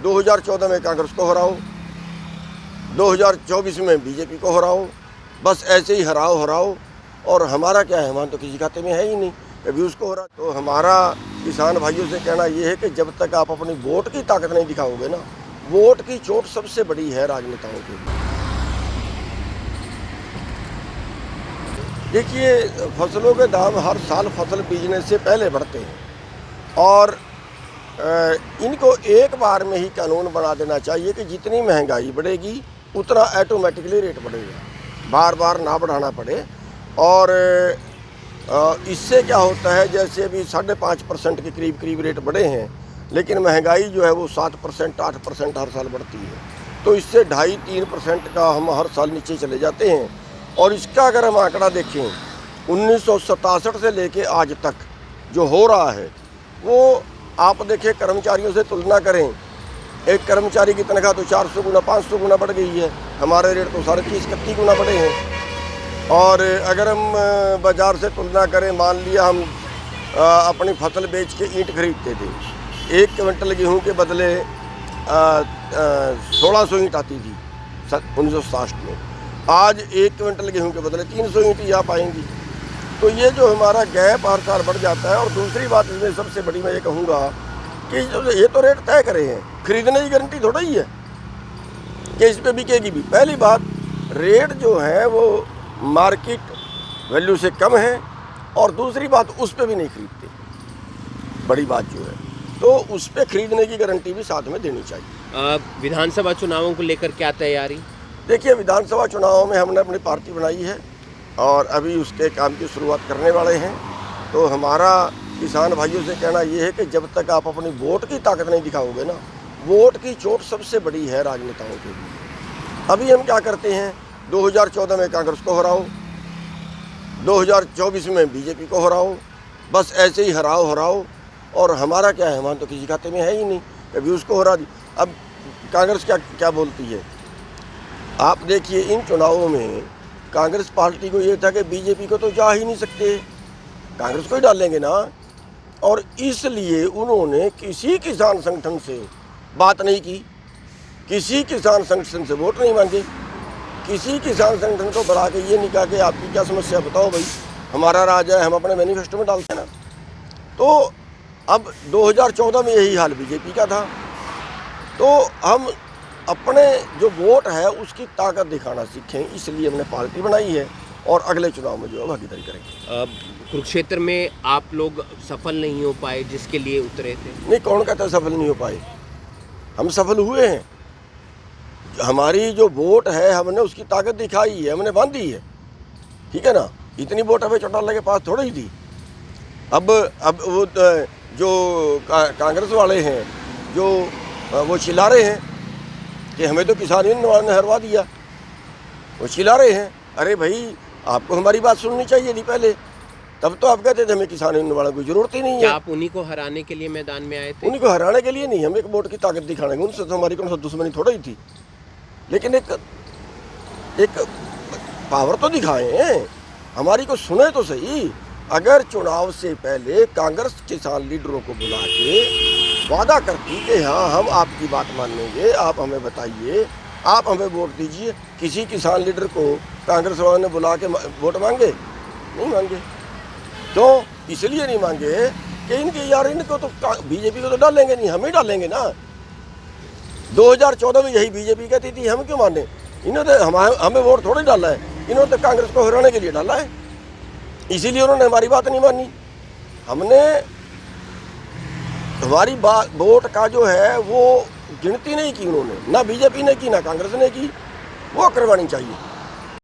2014 में कांग्रेस को हराओ, 2024 में बीजेपी को हराओ, बस ऐसे ही हराओ। और हमारा क्या है, हमारा तो किसी खाते में है ही नहीं, कभी उसको हरा। तो हमारा किसान भाइयों से कहना ये है कि जब तक आप अपनी वोट की ताकत नहीं दिखाओगे ना, वोट की चोट सबसे बड़ी है राजनेताओं के लिए। देखिए, फसलों के दाम हर साल फसल बीजने से पहले बढ़ते हैं और इनको एक बार में ही कानून बना देना चाहिए कि जितनी महंगाई बढ़ेगी उतना ऑटोमेटिकली रेट बढ़ेगा, बार बार ना बढ़ाना पड़े। और इससे क्या होता है, जैसे अभी 5.5% के करीब रेट बढ़े हैं, लेकिन महंगाई जो है वो 7%, 8% हर साल बढ़ती है। तो इससे 2.5-3% का हम हर साल नीचे चले जाते हैं। और इसका अगर हम आंकड़ा देखें 1967 से लेके आज तक जो हो रहा है, वो आप देखें, कर्मचारियों से तुलना करें, एक कर्मचारी की तनख्वाह तो 400 गुना 500 गुना बढ़ गई है, हमारे रेट तो 30-31 गुना बढ़े हैं। और अगर हम बाज़ार से तुलना करें, मान लिया हम अपनी फसल बेच के ईंट खरीदते थे, 1 क्विंटल गेहूं के बदले 1600 ईंट आती थी 1960 में। आज 1 क्विंटल गेहूं के बदले 300 ईंट ही आ पाएंगी। तो ये जो हमारा गैप हर साल बढ़ जाता है। और दूसरी बात इसमें सबसे बड़ी मैं ये कहूँगा कि ये तो रेट तय करे हैं, खरीदने की गारंटी थोड़ा ही है कि इस पर बिकेगी भी। पहली बात, रेट जो है वो मार्केट वैल्यू से कम है, और दूसरी बात उस पर भी नहीं खरीदते, बड़ी बात जो है। तो उस पर खरीदने की गारंटी भी साथ में देनी चाहिए। विधानसभा चुनावों को लेकर क्या तैयारी? देखिए, विधानसभा चुनावों में हमने अपनी पार्टी बनाई है और अभी उसके काम की शुरुआत करने वाले हैं। तो हमारा किसान भाइयों से कहना ये है कि जब तक आप अपनी वोट की ताकत नहीं दिखाओगे ना, वोट की चोट सबसे बड़ी है राजनेताओं के लिए। अभी हम क्या करते हैं, 2014 में कांग्रेस को हराओ, 2024 में बीजेपी को हराओ, बस ऐसे ही हराओ। और हमारा क्या है, हमारा तो किसी खाते में है ही नहीं, कभी उसको हरा दी। अब कांग्रेस क्या बोलती है, आप देखिए, इन चुनावों में कांग्रेस पार्टी को ये था कि बीजेपी को तो जा ही नहीं सकते, कांग्रेस को ही डालेंगे ना। और इसलिए उन्होंने किसी किसान संगठन से बात नहीं की, किसी किसान संगठन से वोट नहीं मांगे, किसी किसान संगठन को बढ़ा के ये नहीं कहा कि आपकी क्या समस्या बताओ भाई, हमारा राज है, हम अपने मैनिफेस्टो में डालते हैं ना। तो अब 2014 में यही हाल बीजेपी का था। तो हम अपने जो वोट है उसकी ताकत दिखाना सीखें, इसलिए हमने पार्टी बनाई है और अगले चुनाव में जो है भागीदारी करेंगे। कुरुक्षेत्र में आप लोग सफल नहीं हो पाए जिसके लिए उतरे थे? नहीं, कौन कहता है सफल नहीं हो पाए, हम सफल हुए हैं। हमारी जो वोट है हमने उसकी ताकत दिखाई है, हमने बांधी है, ठीक है ना। इतनी वोट हमें चौटाला के पास थोड़ी ही थी। अब वो जो कांग्रेस वाले हैं जो वो चिल्ला रहे हैं कि हमें तो किसान यूनियन ने हरवा दिया, वो चिल्ला रहे हैं। अरे भाई, आपको हमारी बात सुननी चाहिए थी पहले, तब तो आप कहते थे हमें किसान यूनियन वालों की जरूरत ही नहीं है। क्या आप उन्हीं को हराने के लिए मैदान में आए थे? उन्हीं को हराने के लिए नहीं, हम एक वोट की ताकत दिखाने, उनसे तो हमारी कौन सा दुश्मनी थोड़ा ही थी, लेकिन एक पावर तो दिखाएं, हमारी को सुने तो सही। अगर चुनाव से पहले कांग्रेस किसान लीडरों को बुला के वादा करती कि हाँ हम आपकी बात मानेंगे, आप हमें बताइए, आप हमें वोट दीजिए, किसी किसान लीडर को कांग्रेस वालों ने बुला के वोट मांगे? नहीं मांगे। तो इसलिए नहीं मांगे कि इनको तो बीजेपी को तो डालेंगे नहीं, हम ही डालेंगे ना। 2014 में यही बीजेपी कहती थी, हम क्यों माने? इन्होंने हमें वोट थोड़ी डाला है, इन्होंने तो कांग्रेस को हराने के लिए डाला है, इसीलिए उन्होंने हमारी बात नहीं मानी। हमने हमारी वोट का जो है वो गिनती नहीं की उन्होंने, ना बीजेपी ने की ना कांग्रेस ने की, वो करवानी चाहिए।